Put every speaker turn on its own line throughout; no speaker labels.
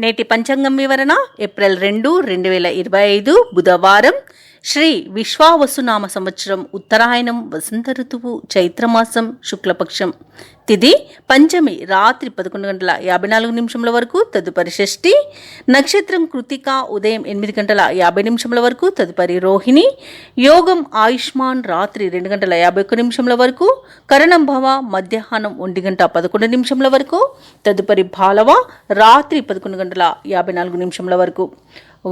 నేటి పంచాంగం వివరణ ఏప్రిల్ 2, 2025 బుధవారం. శ్రీ విశ్వావసునామ సంవత్సరం ఉత్తరాయణం వసంత ఋతువు చైత్రమాసం శుక్లపక్షం. తిథి పంచమి రాత్రి 11:54 వరకు, తదుపరి షష్ఠి. నక్షత్రం కృతిక ఉదయం 8:50 వరకు, తదుపరి రోహిణి. యోగం ఆయుష్మాన్ రాత్రి 2:51 వరకు, కరణం భవ మధ్యాహ్నం 1:11 వరకు, తదుపరి భాలవ రాత్రి 11:54 వరకు.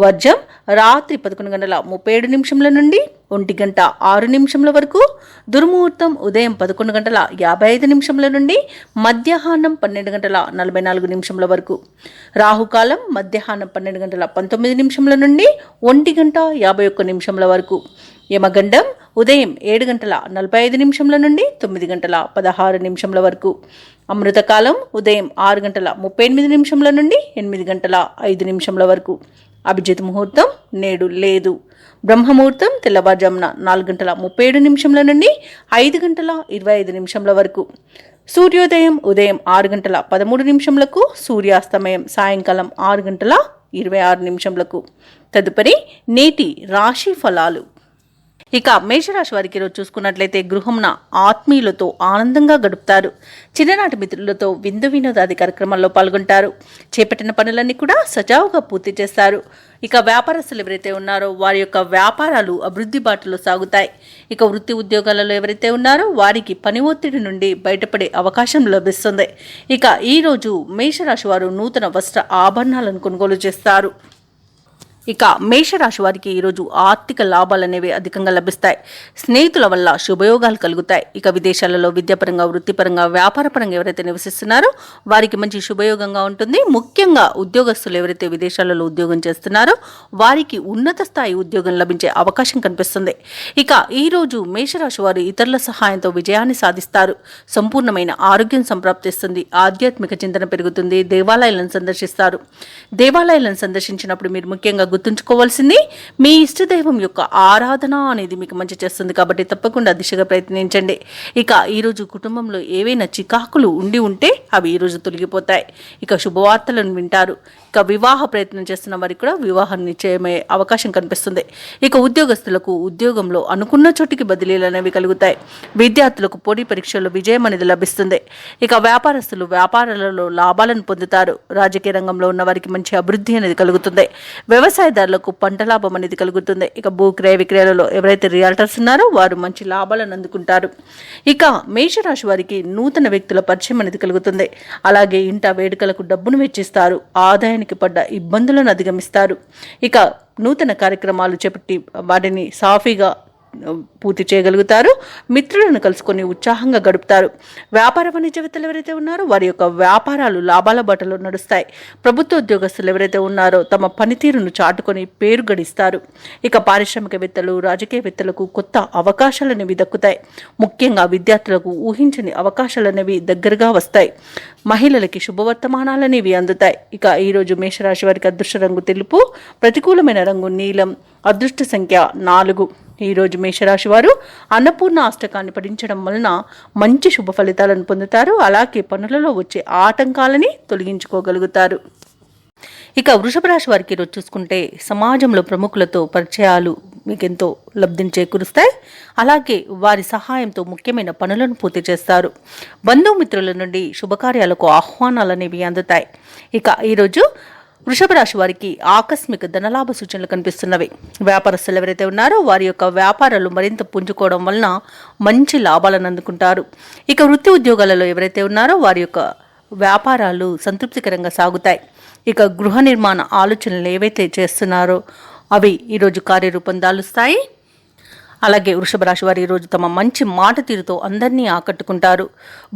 వర్జం రాత్రి 11:37 నుండి 1:06 వరకు. దుర్ముహూర్తం ఉదయం 11:55 నుండి మధ్యాహ్నం 12:44 వరకు. రాహుకాలం మధ్యాహ్నం 12:19 నుండి 1:51 వరకు. యమగండం ఉదయం 7:45 నుండి 9:16 వరకు. అమృతకాలం ఉదయం 6:38 నుండి 8:05 వరకు. అభిజిత్ ముహూర్తం నేడు లేదు. బ్రహ్మముహూర్తం తెల్లవారుజామున 4:37 నుండి 5:25 వరకు. సూర్యోదయం ఉదయం 6:13 సూర్యాస్తమయం సాయంకాలం 6:26. తదుపరి నేటి రాశి ఫలాలు. ఇక మేషరాశి వారికి ఈరోజు చూసుకున్నట్లయితే గృహంన ఆత్మీయులతో ఆనందంగా గడుపుతారు. చిన్ననాటి మిత్రులతో విందు వినోదాది కార్యక్రమాల్లో పాల్గొంటారు. చేపట్టిన పనులన్నీ కూడా సజావుగా పూర్తి చేస్తారు. ఇక వ్యాపారస్తులు ఎవరైతే ఉన్నారో వారి యొక్క వ్యాపారాలు అభివృద్ధి బాటలో సాగుతాయి. ఇక వృత్తి ఉద్యోగాలలో ఎవరైతే ఉన్నారో వారికి పని ఒత్తిడి నుండి బయటపడే అవకాశం లభిస్తుంది. ఇక ఈరోజు మేషరాశి వారు నూతన వస్త్ర ఆభరణాలను కొనుగోలు చేస్తారు. ఇక మేషరాశి వారికి ఈరోజు ఆర్థిక లాభాలు అనేవి అధికంగా లభిస్తాయి. స్నేహితుల వల్ల శుభయోగాలు కలుగుతాయి. ఇక విదేశాలలో విద్యాపరంగా వృత్తిపరంగా వ్యాపారపరంగా ఎవరైతే నివసిస్తున్నారో వారికి మంచి శుభయోగంగా ఉంటుంది. ముఖ్యంగా ఉద్యోగస్తులు ఎవరైతే విదేశాలలో ఉద్యోగం చేస్తున్నారో వారికి ఉన్నత స్థాయి ఉద్యోగం లభించే అవకాశం కనిపిస్తుంది. ఇక ఈరోజు మేషరాశి వారు ఇతరుల సహాయంతో విజయాన్ని సాధిస్తారు. సంపూర్ణమైన ఆరోగ్యం సంప్రాప్తిస్తుంది. ఆధ్యాత్మిక చింతన పెరుగుతుంది. దేవాలయాలను సందర్శిస్తారు. దేవాలయాలను సందర్శించినప్పుడు మీరు ముఖ్యంగా గుర్తుంచుకోవాల్సింది మీ ఇష్టదైవం యొక్క ఆరాధన అనేది మీకు మంచి చేస్తుంది. కాబట్టి తప్పకుండా దిశగా ప్రయత్నించండి. ఇక ఈరోజు కుటుంబంలో ఏవైనా చికాకులు ఉంటే అవి ఈరోజు తొలగిపోతాయి. ఇక శుభవార్తలను వింటారు. ఇక వివాహ ప్రయత్నం చేస్తున్న వారికి కూడా వివాహం నిశ్చయమయ్యే అవకాశం కనిపిస్తుంది. ఇక ఉద్యోగస్తులకు ఉద్యోగంలో అనుకున్న చోటికి బదిలీలు అనేవి కలుగుతాయి. విద్యార్థులకు పోటీ పరీక్షల్లో విజయం అనేది లభిస్తుంది. ఇక వ్యాపారస్తులు వ్యాపారాలలో లాభాలను పొందుతారు. రాజకీయ రంగంలో ఉన్న వారికి మంచి అభివృద్ధి అనేది కలుగుతుంది. వ్యవసాయదారులకు పంట లాభం అనేది కలుగుతుంది. ఇక భూ క్రయ విక్రయాలలో ఎవరైతే రియాల్టర్స్ ఉన్నారో వారు మంచి లాభాలను అందుకుంటారు. ఇక మేషరాశి వారికి నూతన వ్యక్తుల పరిచయం అనేది కలుగుతుంది. అలాగే ఇంట వేడుకలకు డబ్బును వెచ్చిస్తారు. ఆదాయానికి పడ్డ ఇబ్బందులను అధిగమిస్తారు. ఇక నూతన కార్యక్రమాలు చేపట్టి వాటిని సాఫీగా పూర్తి చేయగలుగుతారు. మిత్రులను కలుసుకొని ఉత్సాహంగా గడుపుతారు. వ్యాపార వాణిజ్యవేత్తలు ఎవరైతే ఉన్నారో వారి యొక్క వ్యాపారాలు లాభాల బాటలో నడుస్తాయి. ప్రభుత్వ ఉద్యోగస్తులు ఎవరైతే ఉన్నారో తమ పనితీరును చాటుకొని పేరు గడిస్తారు. ఇక పారిశ్రామికవేత్తలు రాజకీయవేత్తలకు కొత్త అవకాశాలు అనేవి దక్కుతాయి. ముఖ్యంగా విద్యార్థులకు ఊహించని అవకాశాలు అనేవి దగ్గరగా వస్తాయి. మహిళలకి శుభవర్తమానాలు అనేవి అందుతాయి. ఇక ఈరోజు మేషరాశి వారికి అదృష్ట రంగు తెలుపు, ప్రతికూలమైన రంగు నీలం, అదృష్ట సంఖ్య 4. ఈరోజు మేషరాశి వారు అన్నపూర్ణ అష్టకాన్ని పఠించడం వలన మంచి శుభ ఫలితాలను పొందుతారు. అలాగే పనులలో వచ్చే ఆటంకాలని తొలగించుకోగలుగుతారు. ఇక వృషభ రాశి వారికి ఈరోజు చూసుకుంటే సమాజంలో ప్రముఖులతో పరిచయాలు మీకు ఎంతో లబ్ధిని చేకూరుస్తాయి. అలాగే వారి సహాయంతో ముఖ్యమైన పనులను పూర్తి చేస్తారు. బంధుమిత్రుల నుండి శుభకార్యాలకు ఆహ్వానాలు అనేవి అందుతాయి. ఇక ఈరోజు వృషభ రాశి వారికి ఆకస్మిక ధనలాభ సూచనలు కనిపిస్తున్నవి. వ్యాపారస్తులు ఎవరైతే ఉన్నారో వారి యొక్క వ్యాపారాలు మరింత పుంజుకోవడం వలన మంచి లాభాలను అందుకుంటారు. ఇక వృత్తి ఉద్యోగాలలో ఎవరైతే ఉన్నారో వారి యొక్క వ్యాపారాలు సంతృప్తికరంగా సాగుతాయి. ఇక గృహ నిర్మాణ ఆలోచనలు ఏవైతే చేస్తున్నారో అవి ఈరోజు కార్యరూపం దాలుస్తాయి. అలాగే వృషభ రాశి వారు ఈరోజు తమ మంచి మాట తీరుతో అందరినీ ఆకట్టుకుంటారు.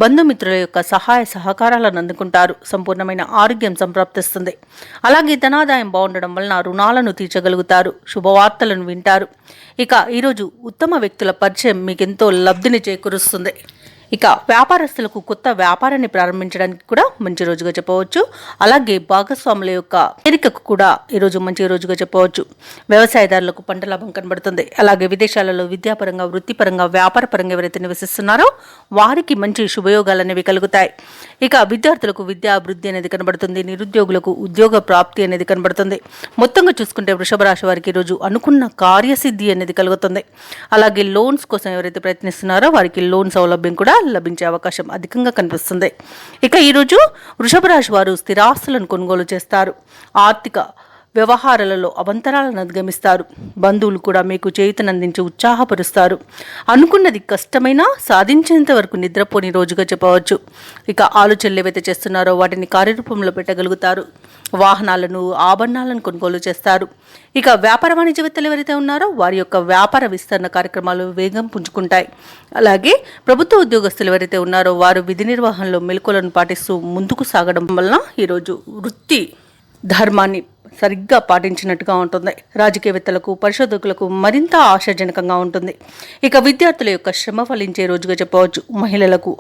బంధుమిత్రుల యొక్క సహాయ సహకారాలను అందుకుంటారు. సంపూర్ణమైన ఆరోగ్యం సంప్రాప్తిస్తుంది. అలాగే ధనాదాయం బాగుండడం వలన రుణాలను తీర్చగలుగుతారు. శుభవార్తలను వింటారు. ఇక ఈరోజు ఉత్తమ వ్యక్తుల పరిచయం మీకెంతో లబ్ధిని చేకూరుస్తుంది. ఇక వ్యాపారస్తులకు కొత్త వ్యాపారాన్ని ప్రారంభించడానికి కూడా మంచి రోజుగా చెప్పవచ్చు. అలాగే భాగస్వాముల యొక్క చేరికకు కూడా ఈరోజు మంచి రోజుగా చెప్పవచ్చు. వ్యవసాయదారులకు పంట లాభం కనబడుతుంది. అలాగే విదేశాలలో విద్యాపరంగా, వృత్తిపరంగా, వ్యాపారపరంగా ఎవరైతే నివసిస్తున్నారో వారికి మంచి శుభయోగాలు అనేవి కలుగుతాయి. ఇక విద్యార్థులకు విద్యా అభివృద్ధి అనేది కనబడుతుంది. నిరుద్యోగులకు ఉద్యోగ ప్రాప్తి అనేది కనబడుతుంది. మొత్తంగా చూసుకుంటే వృషభ రాశి వారికి ఈరోజు అనుకున్న కార్యసిద్ధి అనేది కలుగుతుంది. అలాగే లోన్స్ కోసం ఎవరైతే ప్రయత్నిస్తున్నారో వారికి లోన్ సౌలభ్యం కూడా లభించే అవకాశం అధికంగా కనిపిస్తుంది. ఇక ఈరోజు వృషభ రాశి వారు స్థిరాస్తులను కొనుగోలు చేస్తారు. ఆర్థిక వ్యవహారాలలో అవంతరాలను అధిగమిస్తారు. బంధువులు కూడా మీకు చేయుతనందించి ఉత్సాహపరుస్తారు. అనుకున్నది కష్టమైనా సాధించేంత వరకు నిద్రపోని రోజుగా చెప్పవచ్చు. ఇక ఆలోచనలు ఏవైతే చేస్తున్నారో వాటిని కార్యరూపంలో పెట్టగలుగుతారు. వాహనాలను, ఆభరణాలను కొనుగోలు చేస్తారు. ఇక వ్యాపార వాణిజ్యవేత్తలు ఎవరైతే ఉన్నారో వారి యొక్క వ్యాపార విస్తరణ కార్యక్రమాలు వేగం పుంజుకుంటాయి. అలాగే ప్రభుత్వ ఉద్యోగస్తులు ఎవరైతే ఉన్నారో వారు విధి నిర్వహణలో మెలకువలను పాటిస్తూ ముందుకు సాగడం వలన ఈరోజు వృత్తి ధర్మాన్ని సరిగ్గా పాటించినట్టుగా ఉంటుంది. రాజకీయవేత్తలకు, పరిశోధకులకు మరింత ఆశాజనకంగా ఉంటుంది. ఇక విద్యార్థుల యొక్క శ్రమ ఫలించే రోజుగా చెప్పవచ్చు. మహిళలకు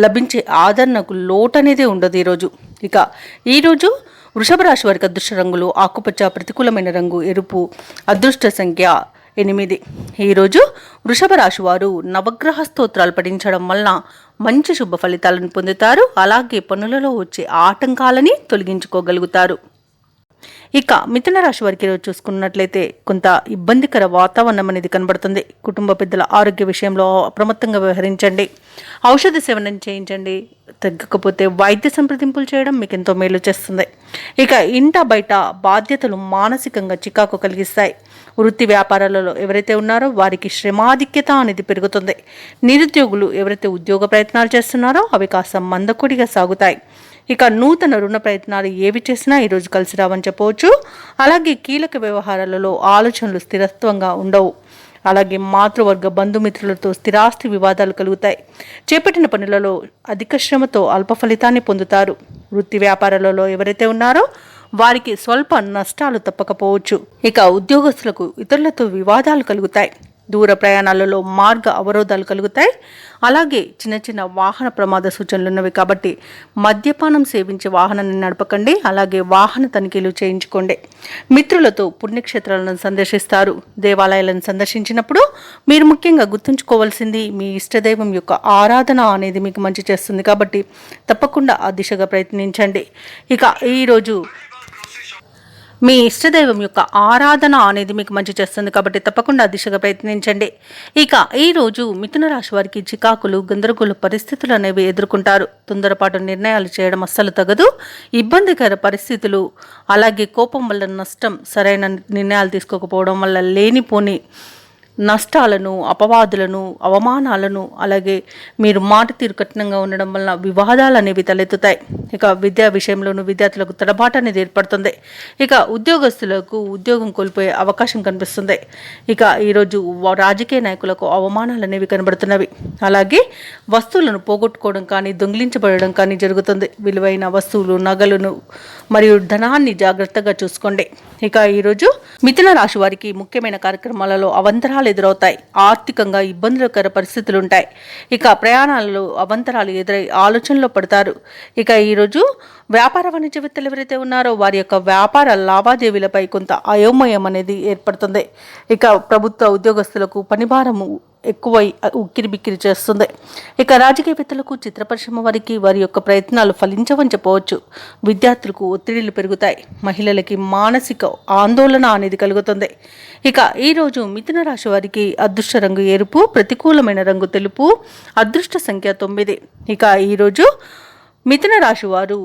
లభించే ఆదరణకు లోటు అనేది ఉండదు ఈరోజు. ఇక ఈరోజు వృషభ రాశి వారికి అదృష్ట రంగులు ఆకుపచ్చ, ప్రతికూలమైన రంగు ఎరుపు, అదృష్ట సంఖ్య 8. ఈరోజు వృషభ రాశి వారు నవగ్రహ స్తోత్రాలు పఠించడం వలన మంచి శుభ ఫలితాలను పొందుతారు. అలాగే పనులలో వచ్చే ఆటంకాలని తొలగించుకోగలుగుతారు. ఇక మిథున రాశి వారికి ఈరోజు చూసుకున్నట్లయితే కొంత ఇబ్బందికర వాతావరణం అనేది కనబడుతుంది. కుటుంబ పెద్దల ఆరోగ్య విషయంలో అప్రమత్తంగా వ్యవహరించండి. ఔషధ సేవనం చేయించండి. తగ్గకపోతే వైద్య సంప్రదింపులు చేయడం మీకు ఎంతో మేలు చేస్తుంది. ఇక ఇంట బయట బాధ్యతలు మానసికంగా చికాకు కలిగిస్తాయి. వృత్తి వ్యాపారాలలో ఎవరైతే ఉన్నారో వారికి శ్రమాధిక్యత అనేది పెరుగుతుంది. నిరుద్యోగులు ఎవరైతే ఉద్యోగ ప్రయత్నాలు చేస్తున్నారో అవి కాస్త మందకొడిగా సాగుతాయి. ఇక నూతన రుణ ప్రయత్నాలు ఏవి చేసినా ఈరోజు కలిసి రావని చెప్పవచ్చు. అలాగే కీలక వ్యవహారాలలో ఆలోచనలు స్థిరత్వంగా ఉండవు. అలాగే మాతృవర్గ బంధుమిత్రులతో స్థిరాస్తి వివాదాలు కలుగుతాయి. చేపట్టిన పనులలో అధిక శ్రమతో అల్ప ఫలితాన్ని పొందుతారు. వృత్తి వ్యాపారాలలో ఎవరైతే ఉన్నారో వారికి స్వల్ప నష్టాలు తప్పకపోవచ్చు. ఇక ఉద్యోగస్తులకు ఇతరులతో వివాదాలు కలుగుతాయి. దూర ప్రయాణాలలో మార్గ అవరోధాలు కలుగుతాయి. అలాగే చిన్న చిన్న వాహన ప్రమాద సూచనలు ఉన్నవి కాబట్టి మద్యపానం సేవించి వాహనాన్ని నడపకండి. అలాగే వాహన తనిఖీలు చేయించుకోండి. మిత్రులతో పుణ్యక్షేత్రాలను సందర్శిస్తారు. దేవాలయాలను సందర్శించినప్పుడు మీరు ముఖ్యంగా గుర్తుంచుకోవాల్సింది మీ ఇష్టదైవం యొక్క ఆరాధన అనేది మీకు మంచి చేస్తుంది కాబట్టి తప్పకుండా ఆ దిశగా ప్రయత్నించండి. ఇక ఈరోజు మీ ఇష్టదైవం యొక్క ఆరాధన అనేది మీకు మంచి చేస్తుంది కాబట్టి తప్పకుండా దిశగా ప్రయత్నించండి. ఇక ఈరోజు మిథున రాశి వారికి చికాకులు, గందరగోళ పరిస్థితులు అనేవి ఎదుర్కొంటారు. తొందరపాటు నిర్ణయాలు చేయడం అస్సలు తగదు. ఇబ్బందికర పరిస్థితులు, అలాగే కోపం వల్ల నష్టం, సరైన నిర్ణయాలు తీసుకోకపోవడం వల్ల లేనిపోని నష్టాలను, అపవాదులను, అవమానాలను, అలాగే మీరు మాట తీరు కఠినంగా ఉండడం వలన వివాదాలు అనేవి తలెత్తుతాయి. ఇక విద్యా విషయంలోనూ విద్యార్థులకు తడబాటు అనేది ఏర్పడుతుంది. ఇక ఉద్యోగస్తులకు ఉద్యోగం కోల్పోయే అవకాశం కనిపిస్తుంది. ఇక ఈరోజు రాజకీయ నాయకులకు అవమానాలు అనేవి కనబడుతున్నవి. అలాగే వస్తువులను పోగొట్టుకోవడం కానీ, దొంగిలించబడడం కానీ జరుగుతుంది. విలువైన వస్తువులు, నగలను మరియు ధనాన్ని జాగ్రత్తగా చూసుకోండి. ఇక ఈరోజు మిథున రాశి వారికి ముఖ్యమైన కార్యక్రమాలలో అవంతరాలు ఎదురవుతాయి. ఆర్థికంగా ఇబ్బందులకర పరిస్థితులు ఉంటాయి. ఇక ప్రయాణాలలో అవంతరాలు ఎదురై ఆలోచనలో పడతారు. ఇక ఈరోజు వ్యాపార వాణిజ్యవేత్తలు ఎవరైతే ఉన్నారో వారి యొక్క వ్యాపార లావాదేవీలపై కొంత అయోమయం అనేది ఏర్పడుతుంది. ఇక ప్రభుత్వ ఉద్యోగస్తులకు పనిభారము ఎక్కువై ఉక్కిరిబిక్కిరి చేస్తుంది. ఇక రాజకీయవేత్తలకు, చిత్ర పరిశ్రమ వారికి వారి యొక్క ప్రయత్నాలు ఫలించవని చెప్పవచ్చు. విద్యార్థులకు ఒత్తిడిలు పెరుగుతాయి. మహిళలకి మానసిక ఆందోళన అనేది కలుగుతుంది. ఇక ఈరోజు మిథున రాశి వారికి అదృష్ట రంగు ఎరుపు, ప్రతికూలమైన రంగు తెలుపు, అదృష్ట సంఖ్య 9. ఇక ఈరోజు మిథున రాశి వారు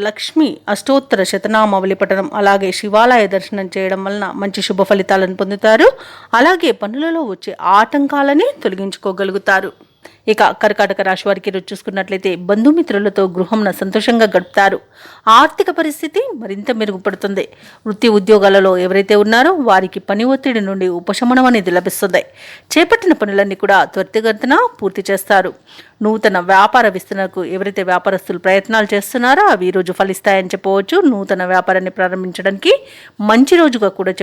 లక్ష్మి అష్టోత్తర శతనామావళి పఠనం, అలాగే శివాలయ దర్శనం చేయడం వలన మంచి శుభ ఫలితాలను పొందుతారు. అలాగే పనులలో వచ్చే ఆటంకాలని తొలగించుకోగలుగుతారు. ఇక కర్కాటక రాశి వారికి ఈరోజు చూసుకున్నట్లయితే బంధుమిత్రులతో గృహంను సంతోషంగా గడుపుతారు. ఆర్థిక పరిస్థితి మరింత మెరుగుపడుతుంది. వృత్తి ఉద్యోగాలలో ఎవరైతే ఉన్నారో వారికి పని ఒత్తిడి నుండి ఉపశమనం అనేది లభిస్తుంది. చేపట్టిన పనులన్నీ కూడా త్వరితగతిన పూర్తి చేస్తారు. నూతన వ్యాపార విస్తరణకు ఎవరైతే వ్యాపారస్తులు ప్రయత్నాలు చేస్తున్నారో అవి ఈరోజు ఫలిస్తాయని చెప్పవచ్చు. నూతన వ్యాపారాన్ని ప్రారంభించడానికి మంచి రోజుగా కూడా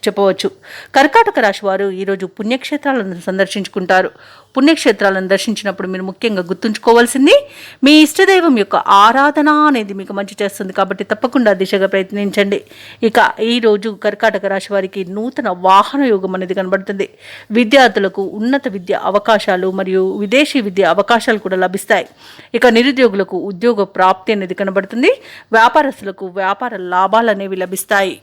చెప్పవచ్చు. కర్కాటక రాశి వారు ఈరోజు పుణ్యక్షేత్రాలను సందర్శించుకుంటారు. పుణ్యక్షేత్రాలను దర్శించినప్పుడు మీరు ముఖ్యంగా గుర్తుంచుకోవాల్సింది మీ ఇష్టదైవం యొక్క ఆరాధన అనేది మీకు మంచి చేస్తుంది కాబట్టి తప్పకుండా దిశగా ప్రయత్నించండి. ఇక ఈరోజు కర్కాటక రాశి వారికి నూతన వాహన యోగం అనేది కనబడుతుంది. విద్యార్థులకు ఉన్నత విద్య అవకాశాలు మరియు విదేశీ విద్య అవకాశాలు కూడా లభిస్తాయి. ఇక నిరుద్యోగులకు ఉద్యోగ ప్రాప్తి అనేది కనబడుతుంది. వ్యాపారస్తులకు వ్యాపార లాభాలు అనేవి లభిస్తాయి.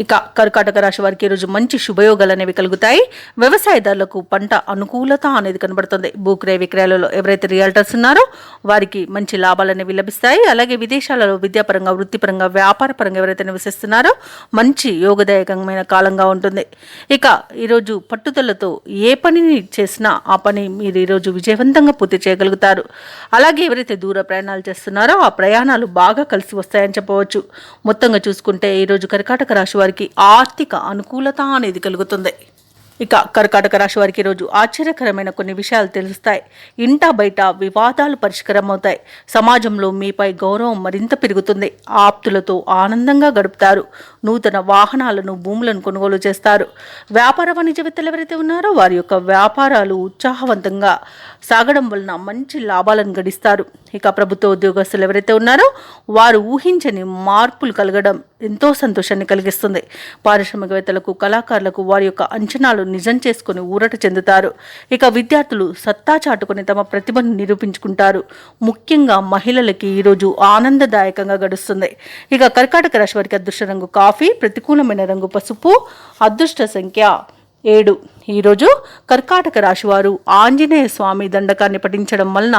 ఇక కర్కాటక రాశి వారికి ఈరోజు మంచి శుభయోగాలు అనేవి కలుగుతాయి. వ్యవసాయదారులకు పంట అనుకూలత అనేది కనబడుతుంది. భూక్రయ విక్రయాలలో ఎవరైతే రియల్టర్స్ ఉన్నారో వారికి మంచి లాభాలు అనేవి లభిస్తాయి. అలాగే విదేశాలలో విద్యాపరంగా వృత్తిపరంగా వ్యాపారపరంగా ఎవరైతే నివసిస్తున్నారో మంచి యోగదాయకమైన కాలంగా ఉంటుంది. ఇక ఈరోజు పట్టుదలతో ఏ పనిని చేసినా ఆ పని మీరు ఈరోజు విజయవంతంగా పూర్తి చేయగలుగుతారు. అలాగే ఎవరైతే దూర ప్రయాణాలు చేస్తున్నారో ఆ ప్రయాణాలు బాగా కలిసి వస్తాయని చెప్పవచ్చు. మొత్తంగా చూసుకుంటే ఈరోజు కర్కాటక రాశి వారికి ఆర్థిక అనుకూలత అనేది కలుగుతుంది. ఇక కర్కాటక రాశి వారికి ఈరోజు ఆశ్చర్యకరమైన కొన్ని విషయాలు తెలుస్తాయి. ఇంట బయట వివాదాలు పరిష్కారం అవుతాయి. సమాజంలో మీపై గౌరవం మరింత పెరుగుతుంది. ఆప్తులతో ఆనందంగా గడుపుతారు. నూతన వాహనాలను భూములను కొనుగోలు చేస్తారు. వ్యాపార వాణిజ్యవేత్తలు ఎవరైతే ఉన్నారో వారి యొక్క వ్యాపారాలు ఉత్సాహవంతంగా సాగడం వలన మంచి లాభాలను గడిస్తారు. ఇక ప్రభుత్వ ఉద్యోగస్తులు ఎవరైతే ఉన్నారో వారు ఊహించని మార్పులు కలగడం ఎంతో సంతోషాన్ని కలిగిస్తుంది. పారిశ్రామికవేత్తలకు కళాకారులకు వారి యొక్క అంచనాలు నిజం చేసుకుని ఊరట చెందుతారు. ఇక విద్యార్థులు సత్తా చాటుకుని తమ ప్రతిభను నిరూపించుకుంటారు. ముఖ్యంగా మహిళలకి ఈరోజు ఆనందదాయకంగా గడుస్తుంది. ఇక కర్కాటక రాశి వారికి అదృష్ట రంగు కాఫీ, ప్రతికూలమైన రంగు పసుపు, అదృష్ట సంఖ్య 7. ఈరోజు కర్కాటక రాశివారు ఆంజనేయ స్వామి దండకాన్ని పఠించడం వలన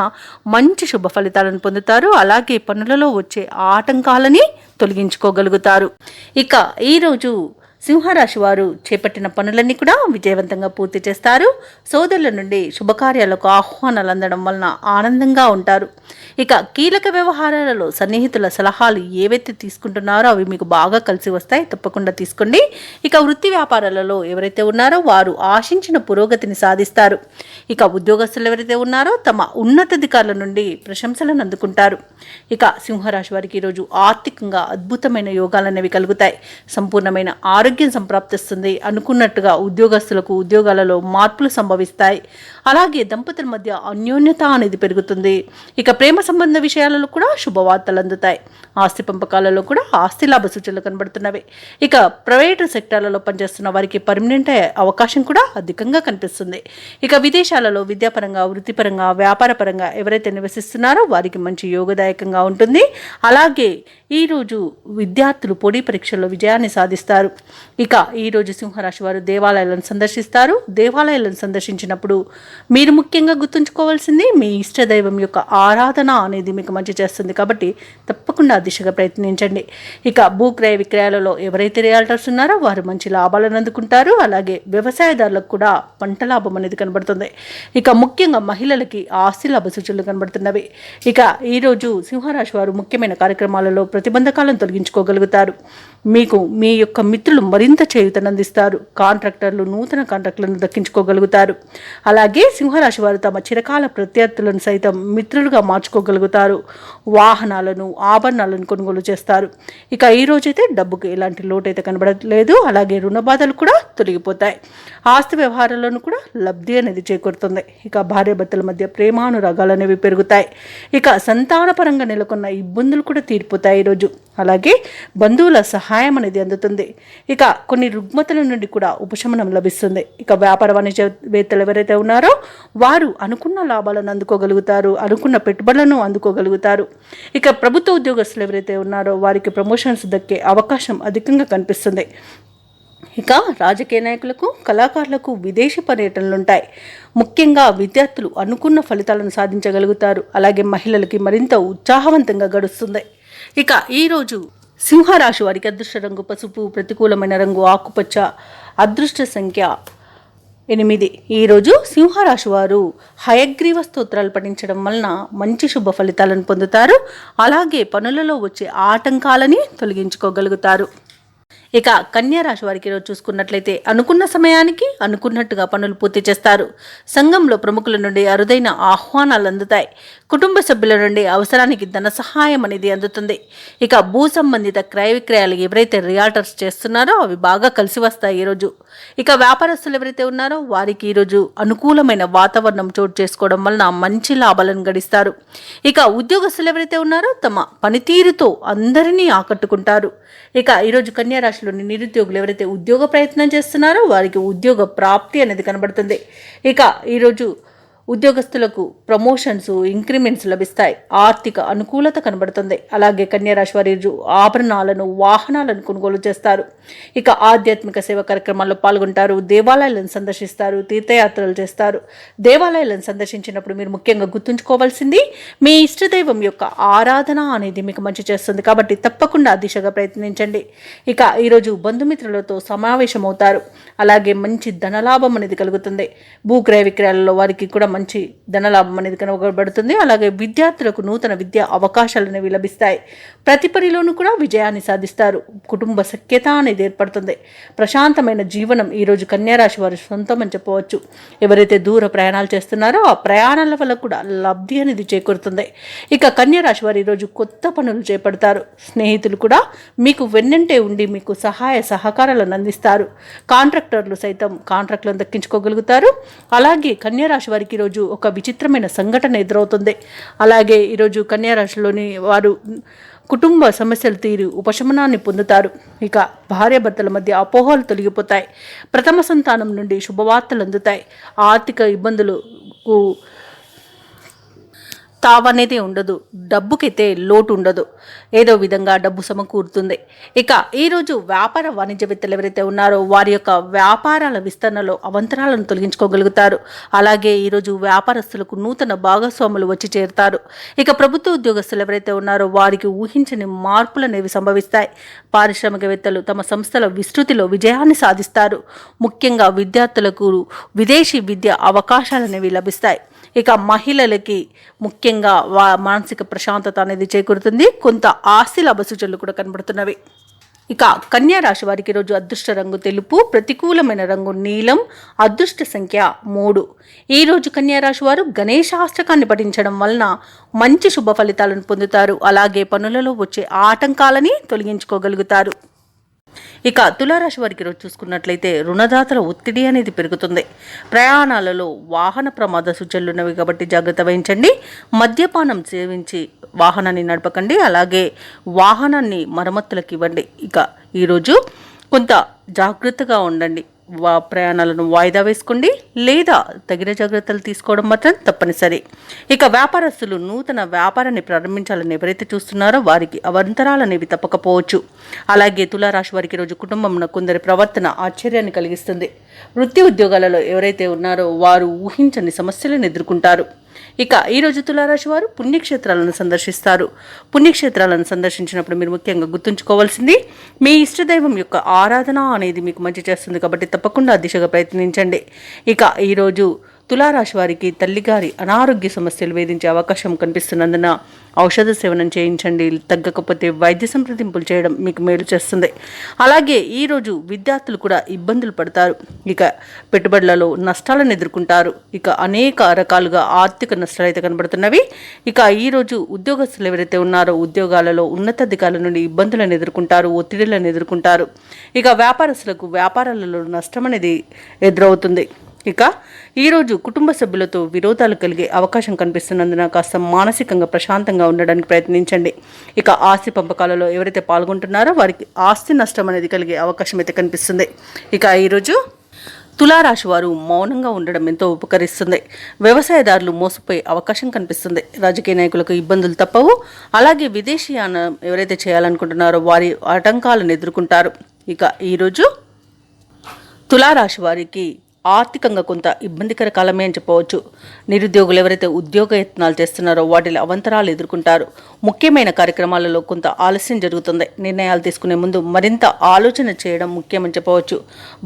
మంచి శుభ ఫలితాలను పొందుతారు. అలాగే పనులలో వచ్చే ఆటంకాలని తొలగించుకోగలుగుతారు. ఇక ఈరోజు సింహరాశి వారు చేపట్టిన పనులన్నీ కూడా విజయవంతంగా పూర్తి చేస్తారు. సోదరుల నుండి శుభకార్యాలకు ఆహ్వానాలు అందడం వలన ఆనందంగా ఉంటారు. ఇక కీలక వ్యవహారాలలో సన్నిహితుల సలహాలు ఏవైతే తీసుకుంటున్నారో అవి మీకు బాగా కలిసి వస్తాయి. తప్పకుండా తీసుకోండి. ఇక వృత్తి వ్యాపారాలలో ఎవరైతే ఉన్నారో వారు ఆశించిన పురోగతిని సాధిస్తారు. ఇక ఉద్యోగస్తులు ఎవరైతే ఉన్నారో తమ ఉన్నతాధికారుల నుండి ప్రశంసలను అందుకుంటారు. ఇక సింహరాశి వారికి ఈరోజు ఆర్థికంగా అద్భుతమైన యోగాలు అనేవి కలుగుతాయి. సంపూర్ణమైన ఆరోగ్యం సంప్రాప్తిస్తుంది. అనుకున్నట్టుగా ఉద్యోగస్తులకు ఉద్యోగాలలో మార్పులు సంభవిస్తాయి. అలాగే దంపతుల మధ్య అన్యోన్యత అనేది పెరుగుతుంది. ఇక ప్రేమ సంబంధ విషయాలలో కూడా శుభవార్తలు అందుతాయి. ఆస్తి పంపకాలలో కూడా ఆస్తి లాభ సూచనలు కనబడుతున్నవి. ఇక ప్రైవేటు సెక్టార్లలో పనిచేస్తున్న వారికి పర్మనెంట్ అయ్యే అవకాశం కూడా అధికంగా కనిపిస్తుంది. ఇక విదేశాలలో విద్యాపరంగా వృత్తిపరంగా వ్యాపారపరంగా ఎవరైతే నివసిస్తున్నారో వారికి మంచి యోగదాయకంగా ఉంటుంది. అలాగే ఈరోజు విద్యార్థులు పోటీ పరీక్షల్లో విజయాన్ని సాధిస్తారు. ఇక ఈరోజు సింహరాశి వారు దేవాలయాలను సందర్శిస్తారు. దేవాలయాలను సందర్శించినప్పుడు మీరు ముఖ్యంగా గుర్తుంచుకోవాల్సింది మీ ఇష్టదైవం యొక్క ఆరాధన అనేది మీకు మంచి చేస్తుంది కాబట్టి తప్పకుండా ఆ దిశగా ప్రయత్నించండి. ఇక భూక్రయ విక్రయాలలో ఎవరైతే రియల్టర్స్ ఉన్నారో వారు మంచి లాభాలను అందుకుంటారు. అలాగే వ్యవసాయదారులకు కూడా పంట లాభం అనేది కనబడుతుంది. ఇక ముఖ్యంగా మహిళలకి ఆస్తి లాభ సూచనలు కనబడుతున్నవి. ఇక ఈరోజు సింహరాశి వారు ముఖ్యమైన కార్యక్రమాలలో ప్రతిబంధకాలను తొలగించుకోగలుగుతారు. మీకు మీ యొక్క మిత్రులు మరింత చేయూతనందిస్తారు. కాంట్రాక్టర్లు నూతన కాంట్రాక్టులను దక్కించుకోగలుగుతారు. అలాగే సింహరాశి వారు తమ చిరకాల ప్రత్యర్థులను సైతం మిత్రులుగా మార్చుకోగలుగుతారు. వాహనాలను ఆభరణాలను కొనుగోలు చేస్తారు. ఇక ఈ రోజైతే డబ్బుకు ఎలాంటి లోటు అయితే కనబడలేదు. అలాగే రుణ బాధలు కూడా తొలగిపోతాయి. ఆస్తి వ్యవహారాలను కూడా లబ్ధి అనేది చేకూరుతుంది. ఇక భార్యాభర్తల మధ్య ప్రేమానురాగాలు అనేవి పెరుగుతాయి. ఇక సంతానపరంగా నెలకొన్న ఇబ్బందులు కూడా తీరిపోతాయి ఈరోజు. అలాగే బంధువుల సహాయం అనేది అందుతుంది. ఇక కొన్ని రుగ్మతల నుండి కూడా ఉపశమనం లభిస్తుంది. ఇక వ్యాపార వాణిజ్యవేత్తలు ఎవరైతే ఉన్నారో వారు అనుకున్న లాభాలను అందుకోగలుగుతారు. అనుకున్న పెట్టుబడులను అందుకోగలుగుతారు. ఇక ప్రభుత్వ ఉద్యోగస్తులు ఎవరైతే ఉన్నారో వారికి ప్రమోషన్స్ దక్కే అవకాశం అధికంగా కనిపిస్తుంది. ఇక రాజకీయ నాయకులకు కళాకారులకు విదేశీ పర్యటనలు ఉంటాయి. ముఖ్యంగా విద్యార్థులు అనుకున్న ఫలితాలను సాధించగలుగుతారు. అలాగే మహిళలకి మరింత ఉత్సాహవంతంగా గడుస్తుంది. ఇక ఈరోజు సింహరాశి వారికి అదృష్ట రంగు పసుపు, ప్రతికూలమైన రంగు ఆకుపచ్చ, అదృష్ట సంఖ్య 8. ఈరోజు సింహరాశి వారు హయగ్రీవ స్తోత్రాలు పఠించడం వలన మంచి శుభ ఫలితాలను పొందుతారు. అలాగే పనులలో వచ్చే ఆటంకాలని తొలగించుకోగలుగుతారు. ఇక కన్యా రాశి వారికి ఈరోజు చూసుకున్నట్లయితే అనుకున్న సమయానికి అనుకున్నట్టుగా పనులు పూర్తి చేస్తారు. సంఘంలో ప్రముఖుల నుండి అరుదైన ఆహ్వానాలు అందుతాయి. కుటుంబ సభ్యుల నుండి అవసరానికి ధన సహాయం అనేది అందుతుంది. ఇక భూ సంబంధిత క్రయ విక్రయాలు ఎవరైతే రియాల్టర్స్ చేస్తున్నారో అవి బాగా కలిసి వస్తాయి ఈరోజు. ఇక వ్యాపారస్తులు ఎవరైతే ఉన్నారో వారికి ఈరోజు అనుకూలమైన వాతావరణం చోటు చేసుకోవడం వలన మంచి లాభాలను గడిస్తారు. ఇక ఉద్యోగస్తులు ఎవరైతే ఉన్నారో తమ పనితీరుతో అందరినీ ఆకట్టుకుంటారు. ఇక ఈరోజు కన్యా రాశిలోని నిరుద్యోగులు ఎవరైతే ఉద్యోగ ప్రయత్నం చేస్తున్నారో వారికి ఉద్యోగ ప్రాప్తి అనేది కనబడుతుంది. ఇక ఈరోజు ఉద్యోగస్తులకు ప్రమోషన్స్, ఇంక్రిమెంట్స్ లభిస్తాయి. ఆర్థిక అనుకూలత కనబడుతుంది. అలాగే కన్యా రాశి వారి ఆభరణాలను, వాహనాలను కొనుగోలు చేస్తారు. ఇక ఆధ్యాత్మిక సేవ కార్యక్రమాల్లో పాల్గొంటారు. దేవాలయాలను సందర్శిస్తారు, తీర్థయాత్రలు చేస్తారు. దేవాలయాలను సందర్శించినప్పుడు మీరు ముఖ్యంగా గుర్తుంచుకోవాల్సింది మీ ఇష్టదైవం యొక్క ఆరాధన అనేది మీకు మంచి చేస్తుంది. కాబట్టి తప్పకుండా ఆ దిశగా ప్రయత్నించండి. ఇక ఈరోజు బంధుమిత్రులతో సమావేశమవుతారు. అలాగే మంచి ధనలాభం అనేది కలుగుతుంది. భూక్రయ విక్రయాలలో వారికి కూడా మంచి ధనలాభం అనేది కనబడుతుంది. అలాగే విద్యార్థులకు నూతన విద్యా అవకాశాలు అనేవి లభిస్తాయి. ప్రతి పనిలోనూ కూడా విజయాన్ని సాధిస్తారు. కుటుంబ సఖ్యత అనేది ఏర్పడుతుంది. ప్రశాంతమైన జీవనం ఈరోజు కన్యా రాశి వారు సొంతం అని చెప్పవచ్చు. ఎవరైతే దూర ప్రయాణాలు చేస్తున్నారో ఆ ప్రయాణాల వల్ల కూడా లబ్ధి అనేది చేకూరుతుంది. ఇక కన్యా రాశి వారు ఈరోజు కొత్త పనులు చేపడతారు. స్నేహితులు కూడా మీకు వెన్నంటే ఉండి మీకు సహాయ సహకారాలను అందిస్తారు. కాంట్రాక్టర్లు సైతం కాంట్రాక్టులను దక్కించుకోగలుగుతారు. అలాగే కన్యా రాశి వారికి ఈరోజు ఒక విచిత్రమైన సంఘటన ఎదురవుతుంది. అలాగే ఈరోజు కన్యా రాశిలోని వారు కుటుంబ సమస్యలు తీరి ఉపశమనాన్ని పొందుతారు. ఇక భార్యాభర్తల మధ్య అపోహలు తొలగిపోతాయి. ప్రథమ సంతానం నుండి శుభవార్తలు అందుతాయి. ఆర్థిక ఇబ్బందులకు తావనేది ఉండదు. డబ్బుకైతే లోటు ఉండదు. ఏదో విధంగా డబ్బు సమకూరుతుంది. ఇక ఈరోజు వ్యాపార వాణిజ్యవేత్తలు ఎవరైతే ఉన్నారో వారి యొక్క వ్యాపారాల విస్తరణలో అవంతరాలను తొలగించుకోగలుగుతారు. అలాగే ఈరోజు వ్యాపారస్తులకు నూతన భాగస్వాములు వచ్చి చేరుతారు. ఇక ప్రభుత్వ ఉద్యోగస్తులు ఎవరైతే ఉన్నారో వారికి ఊహించని మార్పులు అనేవి సంభవిస్తాయి. పారిశ్రామికవేత్తలు తమ సంస్థల విస్తృతిలో విజయాన్ని సాధిస్తారు. ముఖ్యంగా విద్యార్థులకు విదేశీ విద్య అవకాశాలు అనేవి లభిస్తాయి. ఇక మహిళలకి ముఖ్యంగా మానసిక ప్రశాంతత అనేది చేకూరుతుంది. కొంత ఆస్తి లాభ సూచనలు కూడా కనబడుతున్నవి. ఇక కన్యా రాశి వారికి ఈరోజు అదృష్ట రంగు తెలుపు, ప్రతికూలమైన రంగు నీలం, అదృష్ట సంఖ్య 3. ఈరోజు కన్యా రాశి వారు గణేశాష్టకాన్ని పఠించడం వలన మంచి శుభ ఫలితాలను పొందుతారు. అలాగే పనులలో వచ్చే ఆటంకాలని తొలగించుకోగలుగుతారు. ఇక తులారాశి వారికి రోజు చూసుకున్నట్లయితే రుణదాతల ఒత్తిడి అనేది పెరుగుతుంది. ప్రయాణాలలో వాహన ప్రమాద సూచనలు ఉన్నవి కాబట్టి జాగ్రత్త వహించండి. మద్యపానం సేవించి వాహనాన్ని నడపకండి. అలాగే వాహనాన్ని మరమ్మతులకు ఇవ్వండి. ఇక ఈరోజు కొంత జాగ్రత్తగా ఉండండి. ప్రయాణాలను వాయిదా వేసుకోండి లేదా తగిన జాగ్రత్తలు తీసుకోవడం మాత్రం తప్పనిసరి. ఇక వ్యాపారస్తులు నూతన వ్యాపారాన్ని ప్రారంభించాలని ఎవరైతే చూస్తున్నారో వారికి అవంతరాలు అనేవి తప్పకపోవచ్చు. అలాగే తులారాశి వారికి రోజు కుటుంబంలో కొందరి ప్రవర్తన ఆశ్చర్యాన్ని కలిగిస్తుంది. వృత్తి ఉద్యోగాలలో ఎవరైతే ఉన్నారో వారు ఊహించని సమస్యలను ఎదుర్కొంటారు. ఇక ఈరోజు తులారాశి వారు పుణ్యక్షేత్రాలను సందర్శిస్తారు. పుణ్యక్షేత్రాలను సందర్శించినప్పుడు మీరు ముఖ్యంగా గుర్తుంచుకోవాల్సింది మీ ఇష్టదైవం యొక్క ఆరాధన అనేది మీకు మంచి చేస్తుంది కాబట్టి తప్పకుండా ఆ దిశగా ప్రయత్నించండి. ఇక ఈరోజు తులారాశి వారికి తల్లిగారి అనారోగ్య సమస్యలు వేధించే అవకాశం కనిపిస్తున్నందున ఔషధ సేవనం చేయించండి. తగ్గకపోతే వైద్య సంప్రదింపులు చేయడం మీకు మేలు చేస్తుంది. అలాగే ఈరోజు విద్యార్థులు కూడా ఇబ్బందులు పడతారు. ఇక పెట్టుబడులలో నష్టాలను ఎదుర్కొంటారు. ఇక అనేక రకాలుగా ఆర్థిక నష్టాలు అయితే కనబడుతున్నవి. ఇక ఈరోజు ఉద్యోగస్తులు ఎవరైతే ఉన్నారో ఉద్యోగాలలో ఉన్నతాధికారుల నుండి ఇబ్బందులను ఎదుర్కొంటారు, ఒత్తిడిలను ఎదుర్కొంటారు. ఇక వ్యాపారస్తులకు వ్యాపారాలలో నష్టం అనేది ఎదురవుతుంది. ఇక ఈరోజు కుటుంబ సభ్యులతో విరోధాలు కలిగే అవకాశం కనిపిస్తున్నందున కాస్త మానసికంగా ప్రశాంతంగా ఉండడానికి ప్రయత్నించండి. ఇక ఆస్తి పంపకాలలో ఎవరైతే పాల్గొంటున్నారో వారికి ఆస్తి నష్టం అనేది కలిగే అవకాశం అయితే కనిపిస్తుంది. ఇక ఈరోజు తులారాశి వారు మౌనంగా ఉండడం ఎంతో ఉపకరిస్తుంది. వ్యవసాయదారులు మోసపోయే అవకాశం కనిపిస్తుంది. రాజకీయ నాయకులకు ఇబ్బందులు తప్పవు. అలాగే విదేశీయానం ఎవరైతే చేయాలనుకుంటున్నారో వారి ఆటంకాలను ఎదుర్కొంటారు. ఇక ఈరోజు తులారాశి వారికి ఆర్థికంగా కొంత ఇబ్బందికర కాలమే అని చెప్పవచ్చు. నిరుద్యోగులు ఎవరైతే ఉద్యోగ యత్నాలు చేస్తున్నారో వాటిలో అవంతరాలు ఎదుర్కొంటారు. ముఖ్యమైన కార్యక్రమాలలో కొంత ఆలస్యం జరుగుతుంది. నిర్ణయాలు తీసుకునే ముందు మరింత ఆలోచన చేయడం ముఖ్యమని చెప్పవచ్చు.